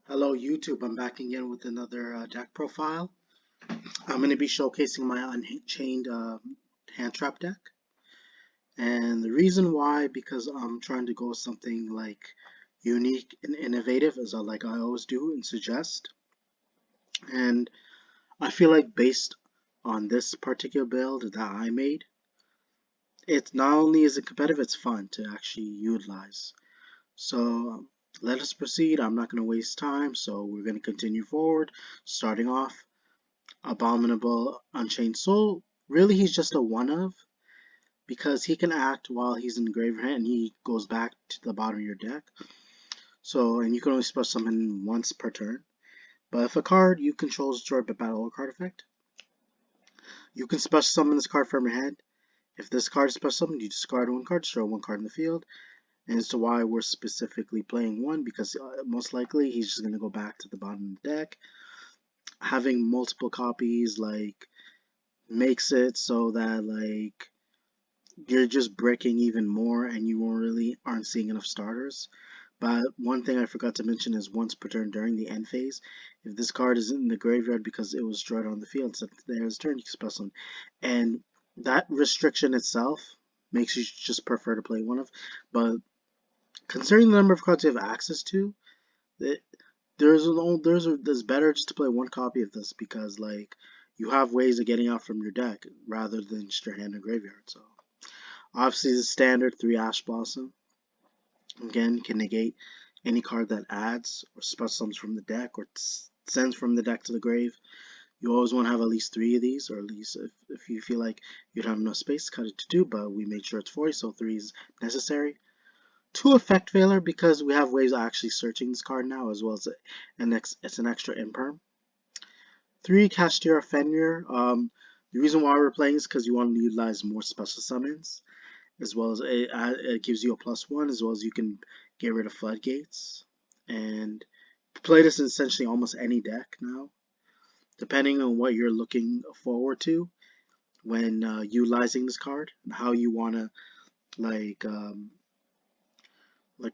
Hello YouTube, I'm back again with another deck profile. I'm going to be showcasing my Unchained hand trap deck. And the reason why, because I'm trying to go with something like unique and innovative, as I always do and suggest. And I feel like based on this particular build that I made, it's not only is it competitive, it's fun to actually utilize. So let us proceed. I'm not going to waste time, so we're going to continue forward. Starting off, Abominable Unchained Soul, really he's just a one of, because he can act while he's in the graveyard and he goes back to the bottom of your deck. So, and you can only special summon once per turn. But if a card you control is destroyed by battle or card effect, you can special summon this card from your hand. If this card is special summoned, you discard one card, destroy one card in the field. And as to why we're specifically playing one, because most likely he's just going to go back to the bottom of the deck. Having multiple copies makes it so that you're just breaking even more and you really aren't seeing enough starters. But one thing I forgot to mention is once per turn during the end phase, if this card is in the graveyard because it was destroyed on the field, so there's turn, you can special them. And that restriction itself makes you just prefer to play one of. But considering the number of cards you have access to, it, there's better just to play one copy of this because you have ways of getting out from your deck rather than just your hand in graveyard. So obviously, the standard 3 Ash Blossom, again, can negate any card that adds or special summons from the deck or sends from the deck to the grave. You always want to have at least 3 of these, or at least if you feel like you'd have enough space, cut it to 2, but we made sure it's 40, so 3 is necessary. 2 Effect Failure, because we have ways of actually searching this card now, as well as it's an extra imperm. 3 Castira Fenrir. The reason why we're playing is because you want to utilize more special summons, as well as it gives you a +1, as well as you can get rid of floodgates and play this in essentially almost any deck now, depending on what you're looking forward to when utilizing this card and how you want to like um,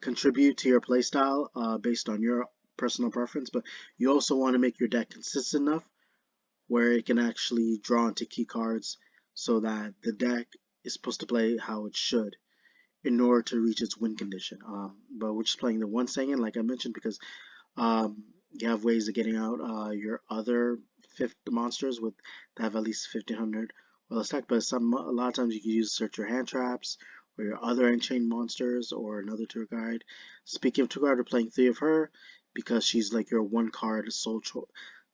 contribute to your playstyle based on your personal preference. But you also want to make your deck consistent enough where it can actually draw into key cards so that the deck is supposed to play how it should in order to reach its win condition. But we're just playing the one second, like I mentioned, because you have ways of getting out your other fifth monsters with that have at least 1500 or less attack. But a lot of times you can use search your hand traps or your other Unchained monsters or another tour guide. Speaking of tour guide, we're playing 3 of her because she's like your one card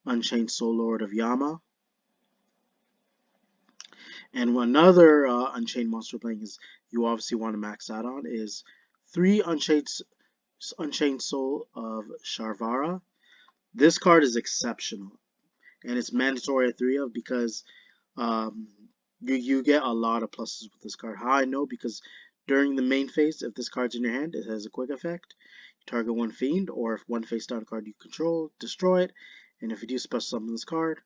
Unchained Soul Lord of Yama. And another Unchained monster playing is you obviously want to max out on is 3 Unchained Soul of Sharvara. This card is exceptional, and it's mandatory at 3 of because um, you get a lot of pluses with this card. How I know? Because during the main phase, if this card's in your hand, it has a quick effect. You target one fiend, or if one face down card you control, destroy it. And if you do special summon this card,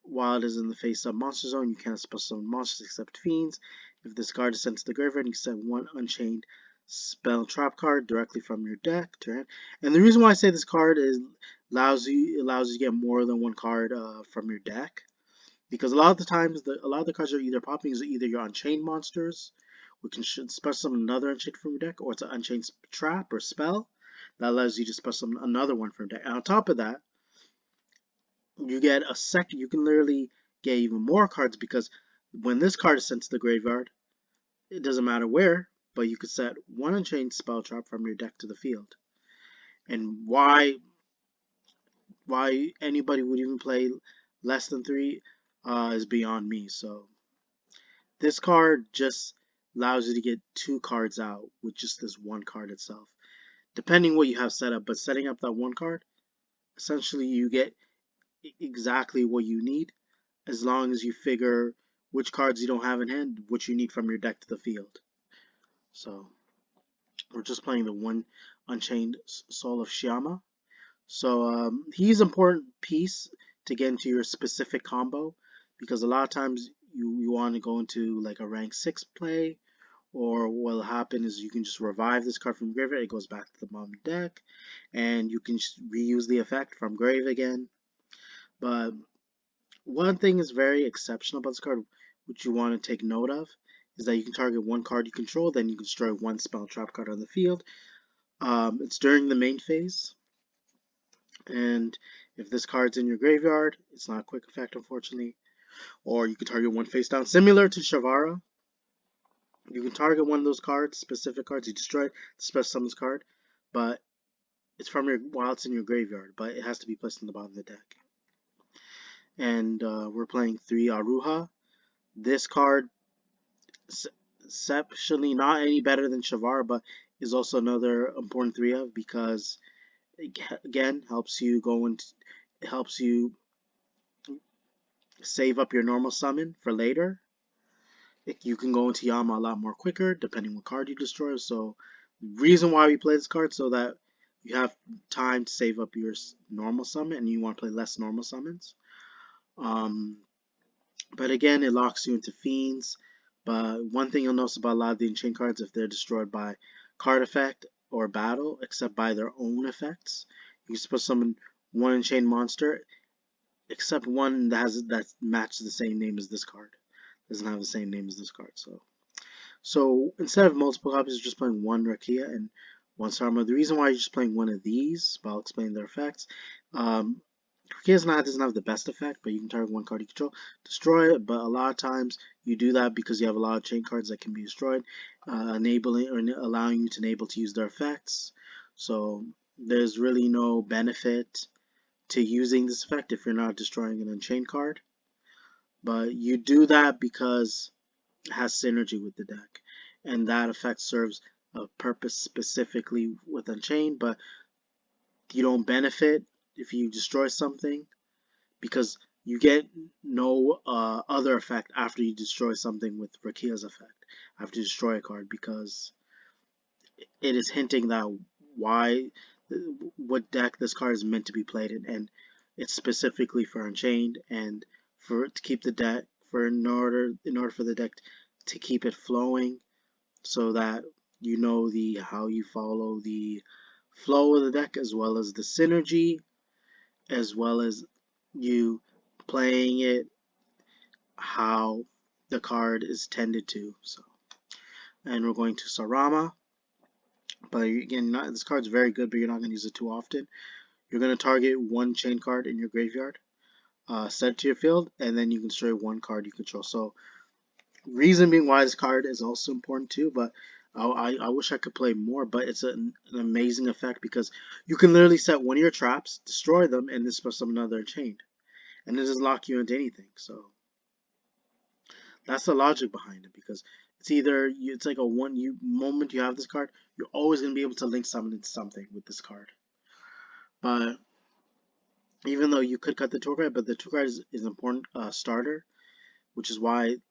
while it is in the face-up monster zone, you cannot special summon monsters except fiends. If this card is sent to the graveyard, you send one Unchained spell trap card directly from your deck to your hand. And the reason why I say this card allows you to get more than one card from your deck, because a lot of the times a lot of the cards are either popping is either your Unchained monsters, which can special summon another Unchained from your deck, or it's an Unchained trap or spell that allows you to special summon another one from your deck. And on top of that, you get a second. You can literally get even more cards because when this card is sent to the graveyard, it doesn't matter where, but you could set one Unchained spell trap from your deck to the field. And why anybody would even play less than 3 is beyond me. So this card just allows you to get 2 cards out with just this one card itself, depending what you have set up. But setting up that one card, essentially you get exactly what you need as long as you figure which cards you don't have in hand, what you need from your deck to the field. So we're just playing the one Unchained Soul of Shyama. So he's an important piece to get into your specific combo because a lot of times you want to go into like a rank 6 play or what'll happen is you can just revive this card from graveyard, it goes back to the bottom of the deck, and you can reuse the effect from grave again. But one thing is very exceptional about this card, which you want to take note of, is that you can target one card you control, then you can destroy one spell trap card on the field. It's during the main phase, and if this card's in your graveyard, it's not a quick effect, unfortunately. Or you can target one face down, similar to Shavara. You can target one of those cards, specific cards you destroy, the special summons card, but it's from your while it's in your graveyard, but it has to be placed in the bottom of the deck. And we're playing 3 Aruha. This card, exceptionally not any better than Shavara, but is also another important 3 of, because again helps you save up your normal summon for later. You can go into Yama a lot more quicker depending what card you destroy. So the reason why we play this card, so that you have time to save up your normal summon and you want to play less normal summons. But again, it locks you into fiends. But one thing you'll notice about a lot of the Unchained cards, if they're destroyed by card effect or battle, except by their own effects, you can supposed to summon one Unchained monster, except one that matches the same name as this card. Doesn't have the same name as this card. So instead of multiple copies, you're just playing one Rakia and one Sarma. The reason why you're just playing one of these, I'll explain their effects. Rakia doesn't have the best effect, but you can target one card you control, destroy it. But a lot of times you do that because you have a lot of chain cards that can be destroyed, enabling or allowing you to enable to use their effects. So there's really no benefit to using this effect if you're not destroying an Unchained card. But you do that because it has synergy with the deck, and that effect serves a purpose specifically with Unchained, but you don't benefit if you destroy something, because you get no other effect after you destroy something with Rakia's effect, after you destroy a card, because it is hinting that what deck this card is meant to be played in, and it's specifically for Unchained, and to keep the deck in order for the deck to keep it flowing, so that you know how you follow the flow of the deck, as well as the synergy, as well as you playing it how the card is tended to. So, and we're going to Sarama. But again, this card's very good, but you're not going to use it too often. You're going to target one chain card in your graveyard, set to your field, and then you can destroy one card you control. So, reason being why this card is also important too, but I wish I could play more, but it's an amazing effect because you can literally set one of your traps, destroy them, and then special summon another chained. And it doesn't lock you into anything. So, that's the logic behind it, because it's like moment you have this card, you're always going to be able to link summon into something with this card. But even though you could cut the tour card, but the tour card is an important starter, which is why it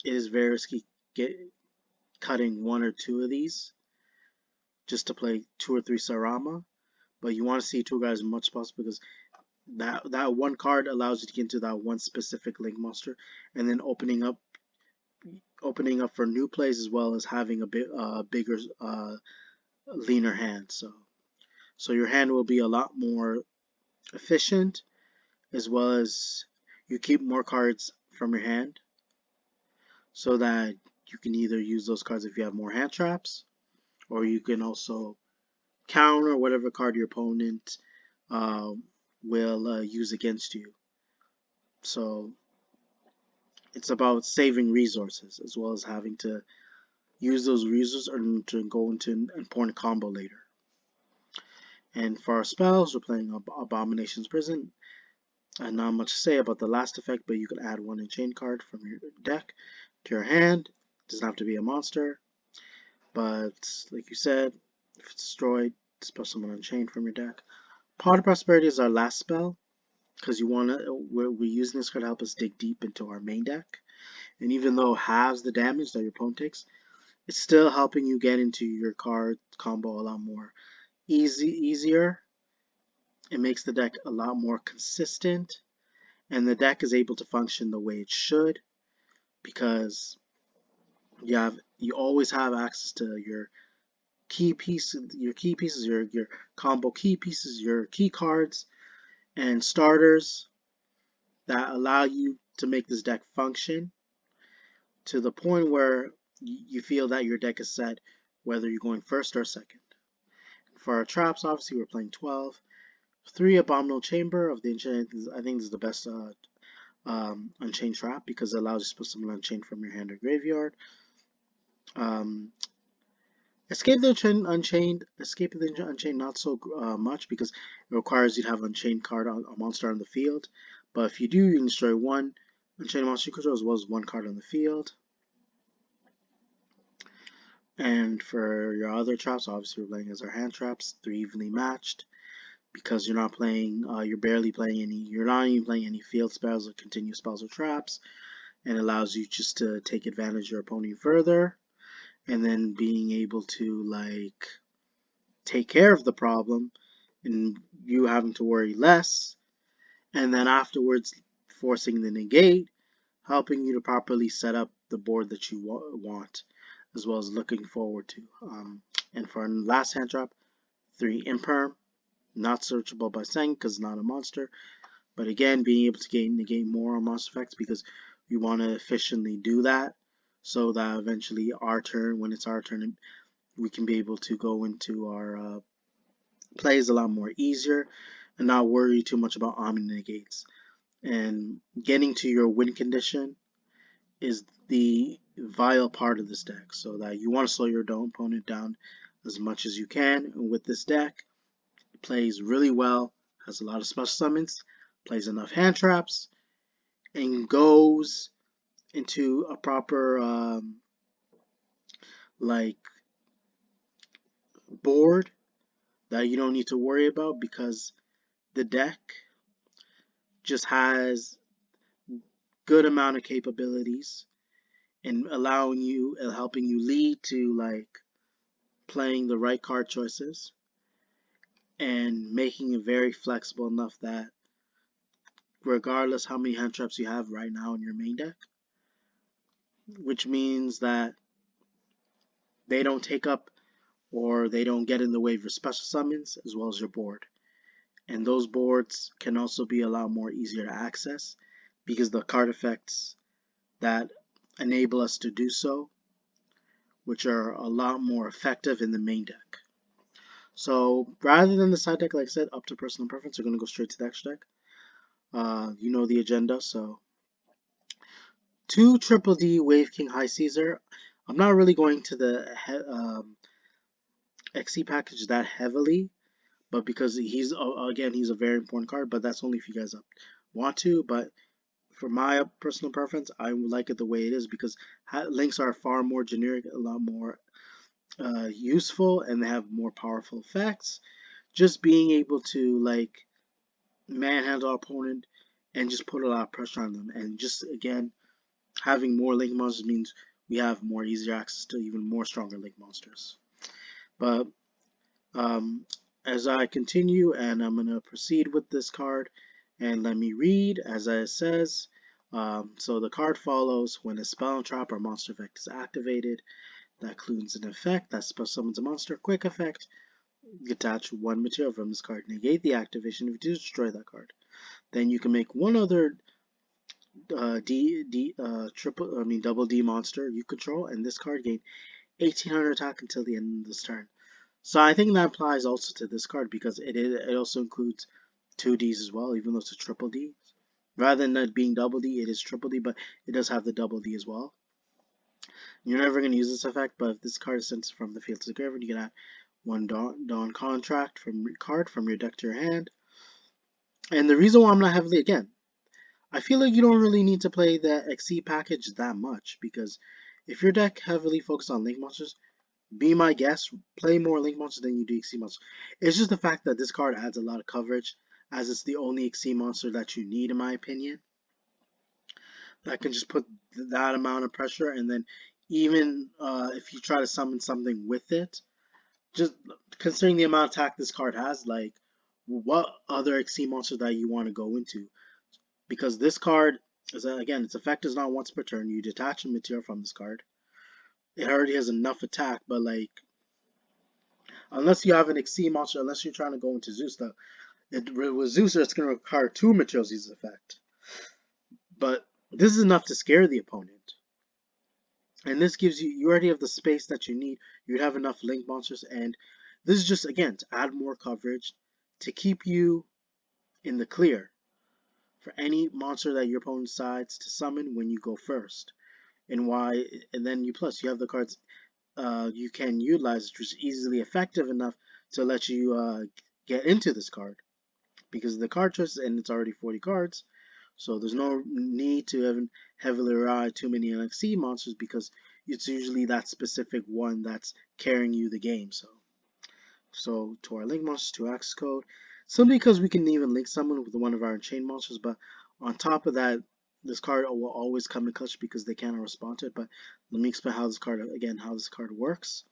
is very risky cutting one or two of these just to play 2 or 3 Sarama. But you want to see tour guys as much as possible, because that one card allows you to get into that one specific link monster, and then opening up for new plays, as well as having a bigger, leaner hand. So your hand will be a lot more efficient, as well as you keep more cards from your hand, so that you can either use those cards if you have more hand traps, or you can also counter whatever card your opponent will use against you. So it's about saving resources, as well as having to use those resources to go into an important combo later. And for our spells, we're playing Abomination's Prison. Not much to say about the last effect, but you can add one Unchained card from your deck to your hand. It doesn't have to be a monster, but like you said, if it's destroyed, spell summon Unchained from your deck. Pot of Prosperity is our last spell, because we're using this card to help us dig deep into our main deck. And even though it halves the damage that your opponent takes, it's still helping you get into your card combo a lot more easier. It makes the deck a lot more consistent, and the deck is able to function the way it should, because you always have access to your combo key pieces, your key cards, and starters that allow you to make this deck function to the point where you feel that your deck is set, whether you're going first or second. For our traps, obviously, we're playing 12. 3 Abominable Chamber of the Unchained. I think this is the best Unchained trap because it allows you to put someone Unchained from your hand or graveyard. Um, Escape the Unchained, not so much because it requires you to have Unchained card on a monster on the field. But if you do, you can destroy one Unchained monster you control as well as one card on the field. And for your other traps, obviously we're playing as our hand traps, 3 evenly matched. Because you're not playing, you're not even playing any field spells or continuous spells or traps, and allows you just to take advantage of your opponent further, and then being able to like take care of the problem, and you having to worry less, and then afterwards forcing the negate, helping you to properly set up the board that you want, as well as looking forward to. And for our last hand trap, 3 Imperm. Not searchable by Seng because it's not a monster. But again, being able to negate more on monster effects because we want to efficiently do that so that eventually when it's our turn, we can be able to go into our plays a lot more easier and not worry too much about omni negates. And getting to your win condition is the vital part of this deck, so that you want to slow your opponent down as much as you can. And with this deck, plays really well, has a lot of special summons, plays enough hand traps, and goes into a proper like board that you don't need to worry about because the deck just has good amount of capabilities in helping you lead to like playing the right card choices and making it very flexible enough that regardless how many hand traps you have right now in your main deck, which means that they don't take up or they don't get in the way of your special summons as well as your board. And those boards can also be a lot more easier to access because the card effects that enable us to do so, which are a lot more effective in the main deck. So rather than the side deck, like I said, up to personal preference, we're going to go straight to the extra deck. You know the agenda, so 2 Triple D Wave King High Caesar. I'm not really going to the XC package that heavily, but because he's a very important card, but that's only if you guys want to. But for my personal preference, I would like it the way it is because links are far more generic, a lot more useful, and they have more powerful effects. Just being able to like manhandle our opponent and just put a lot of pressure on them, and just again having more link monsters means we have more easier access to even more stronger link monsters. But as I continue, and I'm going to proceed with this card, and let me read as it says. So the card follows when a spell, trap, or monster effect is activated. That includes an effect that spell summons a monster. Quick effect: detach 1 material from this card. Negate the activation if you destroy that card. Then you can make one other double D monster you control, and this card gain 1800 attack until the end of this turn. So I think that applies also to this card because it also includes 2Ds as well, even though it's a triple D. Rather than it being double D, it is triple D, but it does have the double D as well. You're never going to use this effect, but if this card is sent from the field to the graveyard, you can add 1 Dawn Contract from your deck to your hand. And the reason why I'm not heavily, again, I feel like you don't really need to play the XC package that much because if your deck heavily focuses on Link monsters, be my guest, play more Link monsters than you do XC monsters. It's just the fact that this card adds a lot of coverage, as it's the only XC monster that you need, in my opinion. That can just put that amount of pressure, and then even if you try to summon something with it, just considering the amount of attack this card has, like, what other XC monster that you want to go into? Because this card, again, its effect is not once per turn. You detach a material from this card. It already has enough attack, but like unless you have an Exceed monster, unless you're trying to go into Zeus, though, with Zeus it's going to require two materials to use this effect. But this is enough to scare the opponent. And this gives you already have the space that you need. You'd have enough link monsters, and this is just again to add more coverage to keep you in the clear for any monster that your opponent decides to summon when you go first. And why? And then you have the cards you can utilize, which is easily effective enough to let you get into this card because of the card choices, and it's already 40 cards. So there's no need to heavily rely too many NXT monsters because it's usually that specific one that's carrying you the game. So to our link monsters, to access code, simply because we can even link someone with one of our Unchained monsters, but on top of that, this card will always come in clutch because they cannot respond to it. But let me explain how this card works.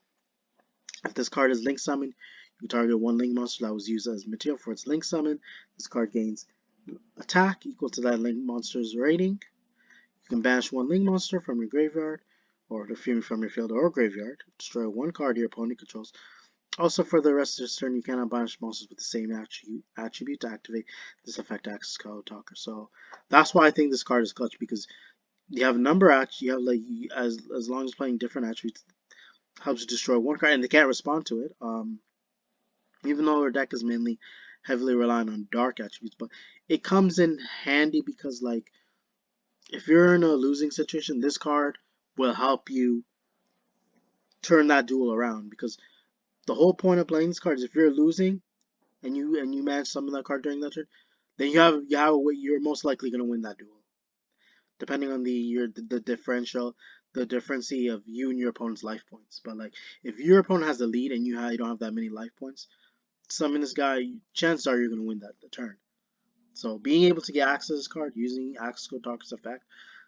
If this card is link summoned, you target one link monster that was used as material for its link summon. This card gains attack equal to that link monster's rating. You can banish one link monster from your graveyard or from your field or graveyard. Destroy one card your opponent controls. Also, for the rest of this turn, you cannot banish monsters with the same attribute to activate this effect access code talker. So that's why I think this card is clutch because you have a number you have like as long as playing different attributes helps you destroy one card and they can't respond to it. Even though our deck is mainly heavily reliant on dark attributes, but it comes in handy because like if you're in a losing situation, this card will help you turn that duel around because the whole point of playing this card is if you're losing and you manage to summon that card during that turn, then you're most likely going to win that duel. Depending on the differential, the difference of you and your opponent's life points. But like if your opponent has the lead and you don't have that many life points, summon this guy, chances are you're going to win the turn. So being able to get access to this card using access code Talker's effect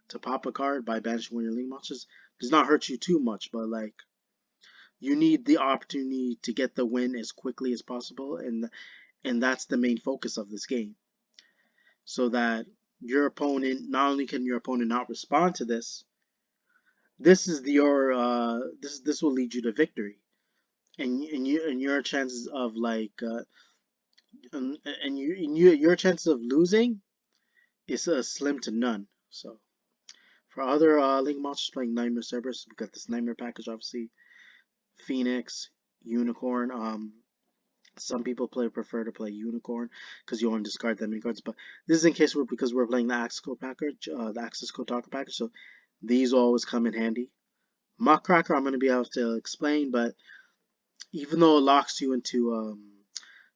to pop a card by banishing one of your link monsters does not hurt you too much, but like you need the opportunity to get the win as quickly as possible, and that's the main focus of this game. So that your opponent, not only can your opponent not respond to this, this will lead you to victory, and your chances of like your chances of losing is slim to none. So for other link monsters playing Nightmare Cerberus, we've got this Nightmare package, obviously Phoenix, Unicorn. Some people prefer to play Unicorn because you want to discard that many cards. But this is in case because we're playing the Access Code package, the Access Code Talker package. So these always come in handy. Muckracker, I'm going to be able to explain, but even though it locks you into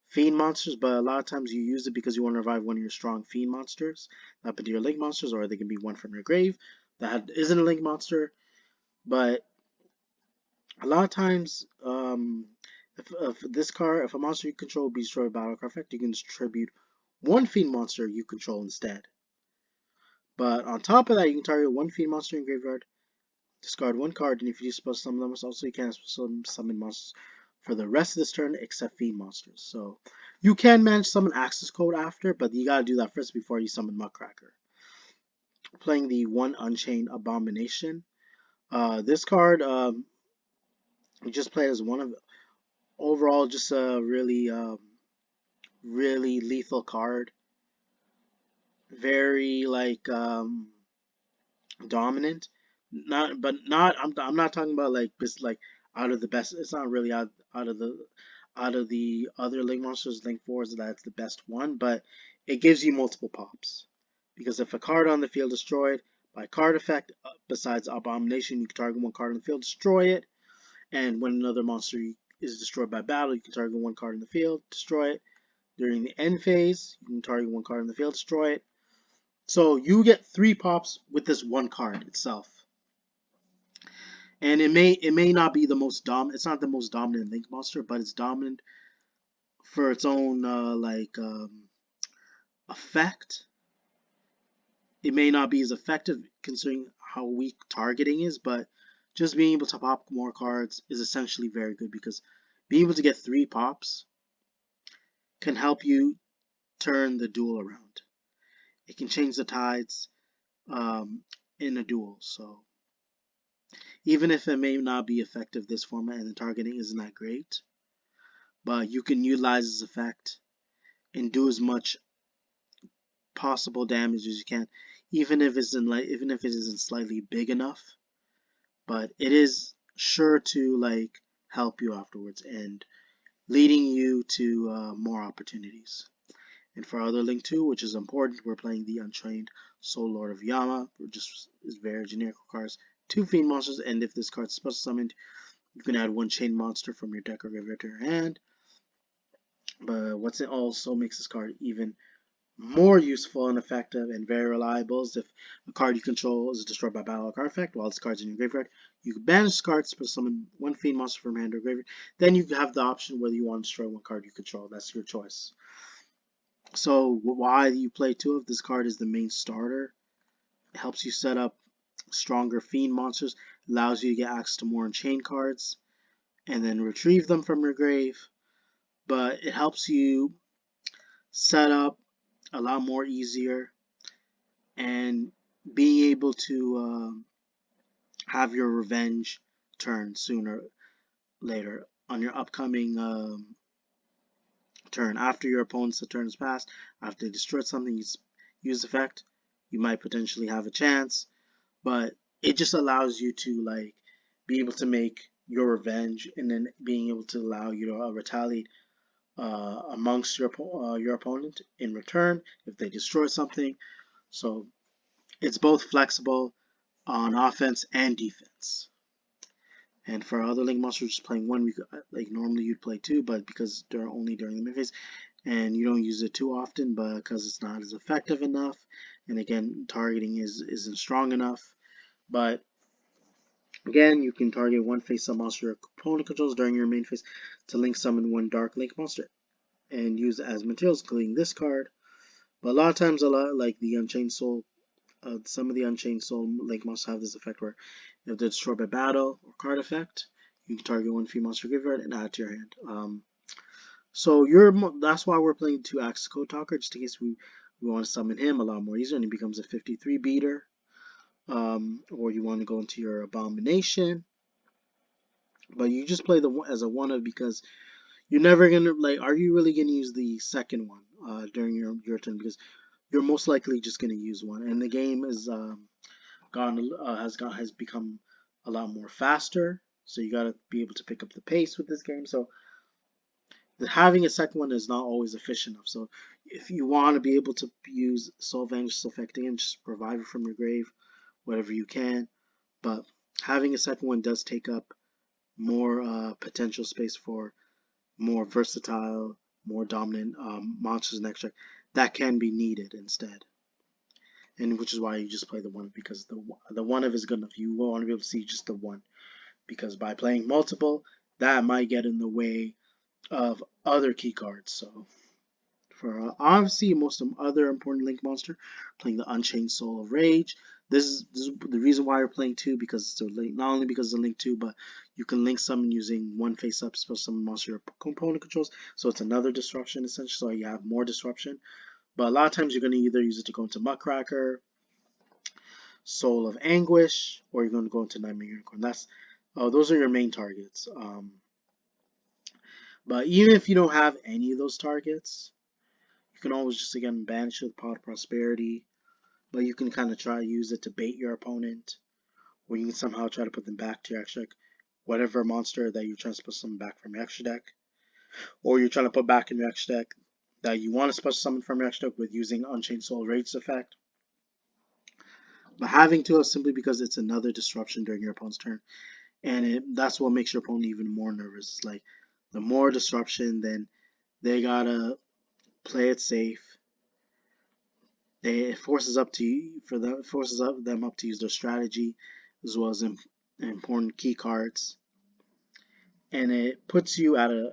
Fiend monsters, but a lot of times you use it because you want to revive one of your strong Fiend monsters, up into your Link monsters, or they can be one from your grave that isn't a Link monster. But a lot of times, if a monster you control be destroyed by battle card effect, you can distribute one Fiend monster you control instead. But on top of that, you can target one Fiend monster in graveyard, discard one card, and if you dispose some of them, also you can summon monsters for the rest of this turn except Fiend monsters. So you can manage summon access code after, but you gotta do that first before you summon Muckracker. Playing the one Unchained Abomination. This card we just played as one of overall just a really lethal card. Very like dominant. I'm not talking about like this like out of the best. It's not really out of the other Link monsters, Link 4s, that's the best one, but it gives you multiple pops. Because if a card on the field is destroyed by card effect, besides Abomination, you can target one card on the field, destroy it, and when another monster is destroyed by battle, you can target one card in the field, destroy it. During the end phase, you can target one card in the field, destroy it. So you get 3 pops with this one card itself. And it may not be the most dominant. It's not the most dominant Link monster, but it's dominant for its own effect. It may not be as effective considering how weak targeting is, but just being able to pop more cards is essentially very good because being able to get 3 pops can help you turn the duel around. It can change the tides in a duel. So Even if it may not be effective this format and the targeting isn't that great, but you can utilize this effect and do as much possible damage as you can, even if it isn't slightly big enough. But it is sure to like help you afterwards and leading you to more opportunities. And for our other link too, which is important, we're playing the Unchained Soul Lord of Yama, which just is very generic, requires 2 Fiend monsters, and if this card's special summoned, you can add 1 Chain monster from your deck or graveyard to your hand. But what's it also makes this card even more useful and effective and very reliable is if a card you control is destroyed by battle or card effect while this card's in your graveyard, you can banish cards, but summon 1 Fiend monster from your hand or graveyard. Then you have the option whether you want to destroy one card you control. That's your choice. So why you play 2 of this card is the main starter. It helps you set up stronger Fiend monsters, allows you to get access to more Unchained cards, and then retrieve them from your grave. But it helps you set up a lot more easier and being able to have your revenge turn sooner later on your upcoming turn. After your opponent's turn is passed, after they destroyed something, you use effect, you might potentially have a chance, but it just allows you to like be able to make your revenge and then being able to allow you to retaliate amongst your opponent in return if they destroy something. So it's both flexible on offense and defense. And for other link monsters, just playing one, like normally you'd play 2, but because they're only during the mid phase, and you don't use it too often, but because it's not as effective enough, and again, targeting isn't strong enough. But again, you can target one face-up monster your opponent controls during your main phase to link summon 1 Dark Link monster and use it as materials, including this card. But a lot of times, like the Unchained Soul, some of the Unchained Soul Link monsters have this effect where if they're destroyed by battle or card effect, you can target 1 Fiend monster graveyard and add to your hand. So that's why we're playing 2 Axis Code Talker, just in case we want to summon him a lot more easier and he becomes a 53 beater. Or you want to go into your Abomination. But you just play as a 1 of because you're never gonna like. Are you really gonna use the second one during your turn? Because you're most likely just gonna use one, and the game is has become a lot more faster. So you gotta be able to pick up the pace with this game. So having a second one is not always efficient enough. So if you want to be able to use Soul Vanish effect again, just revive it from your grave, whatever you can. But having a second one does take up more potential space for more versatile, more dominant monsters and extract that can be needed instead. And which is why you just play the 1 because the 1 of is good enough. You want to be able to see just the 1 because by playing multiple, that might get in the way of other key cards. So for obviously most of other important Link monster, playing the Unchained Soul of Rage. This is the reason why we're playing 2 because it's a link, not only because it's a link 2, but you can link summon using 1 face-up special summon monster your opponent controls. So it's another disruption essentially. So you have more disruption. But a lot of times you're going to either use it to go into Muckracker, Soul of Anguish, or you're going to go into Nightmare Unicorn. Those are your main targets. But even if you don't have any of those targets, you can always just again banish it with Pot of Prosperity, but you can kind of try to use it to bait your opponent, or you can somehow try to put them back to your extra deck, whatever monster that you're trying to special summon back from your extra deck, or you're trying to put back in your extra deck that you want to special summon from your extra deck with using Unchained Soul Rage effect. But having 2 is simply because it's another disruption during your opponent's turn, and that's what makes your opponent even more nervous. It's like the more disruption, then they gotta play it safe. It forces them up to use their strategy as well as important key cards, and it puts you at an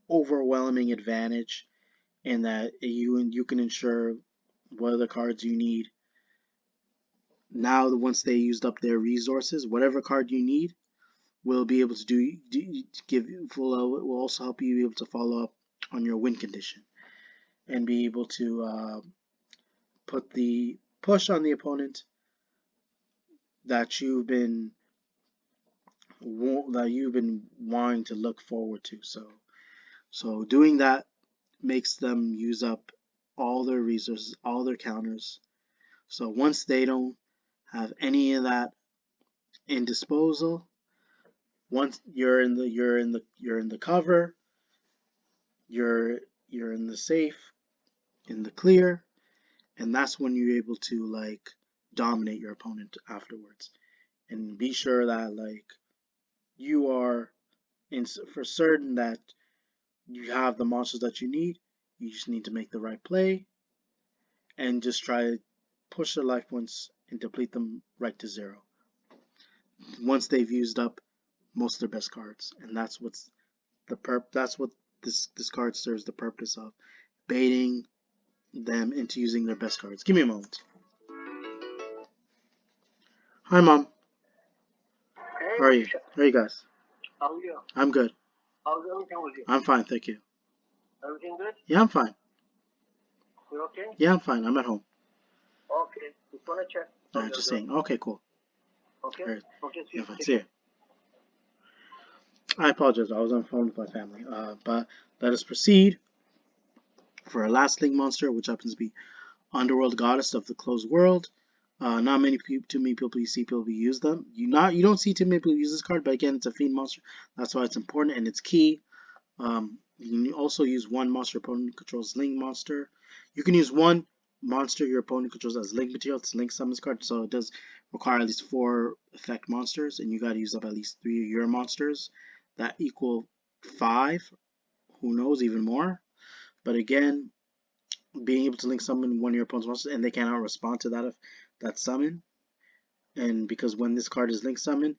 overwhelming advantage in that you can ensure what are the cards you need. Now, once they used up their resources, whatever card you need will be able to will also help you be able to follow up on your win condition and be able to put the push on the opponent that you've been that you've been wanting to look forward to. So doing that makes them use up all their resources, all their counters. So once they don't have any of that in disposal, once you're in the cover, you're you're in the safe, in the clear, and that's when you're able to like dominate your opponent afterwards. And be sure that like you are in for certain that you have the monsters that you need. You just need to make the right play and just try to push their life points and deplete them right to zero once they've used up most of their best cards. And that's what this card serves the purpose of, baiting them into using their best cards. Give me a moment. Hi, Mom. How are you? How are you guys? How are you? I'm good. How's everything with you? I'm fine, thank you. Everything good? Yeah, I'm fine. You okay? Yeah, I'm fine. I'm at home. Okay. Just want to check. Alright, just saying. Okay, cool. Okay. All right. Okay. Yeah, fine. See you. I apologize. I was on the phone with my family. But let us proceed for our last link monster, which happens to be Underworld Goddess of the Closed World. Not many people, too many people you see people use them. You don't see too many people use this card, but again, it's a fiend monster. That's why it's important and it's key. You can also use one monster opponent controls link monster. You can use one monster your opponent controls as link material. It's link summons card, so it does require at least 4 effect monsters, and you got to use up at least 3 of your monsters. That equal 5. Who knows, even more. But again, being able to link summon one of your opponent's monsters, and they cannot respond to that summon. And because when this card is link summoned,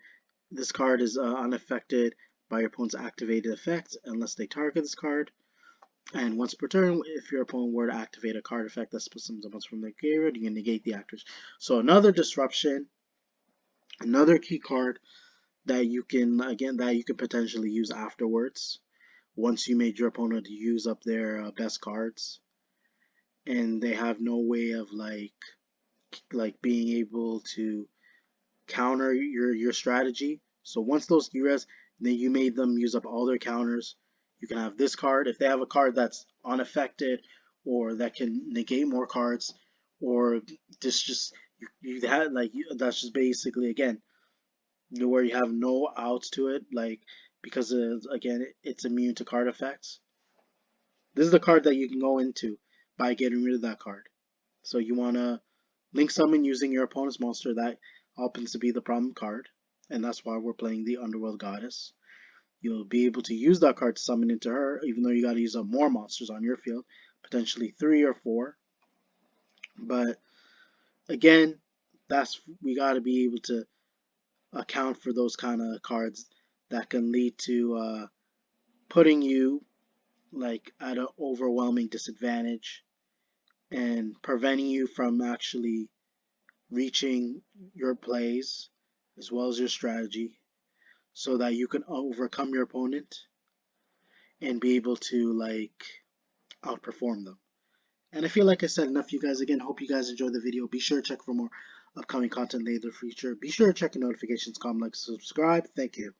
this card is unaffected by your opponent's activated effects unless they target this card. And once per turn, if your opponent were to activate a card effect that summons a monster from their graveyard, you can negate the actors. So another disruption, another key card that you can potentially use afterwards once you made your opponent use up their best cards, and they have no way of like being able to counter your strategy. So once those then you made them use up all their counters, you can have this card. If they have a card that's unaffected or that can negate more cards, or this just you had that's just basically again where you have no outs to it, like because again it's immune to card effects. This is the card that you can go into by getting rid of that card. So you wanna link summon using your opponent's monster that happens to be the problem card, and that's why we're playing the Underworld Goddess. You'll be able to use that card to summon into her, even though you got to use up more monsters on your field, potentially 3 or 4. But again, we got to be able to account for those kind of cards that can lead to putting you like at an overwhelming disadvantage and preventing you from actually reaching your plays as well as your strategy so that you can overcome your opponent and be able to like outperform them. And I feel like I said enough, you guys. Again, hope you guys enjoyed the video. Be sure to check for more upcoming content later in the future. Be sure to check your notifications, comment, like, subscribe. Thank you.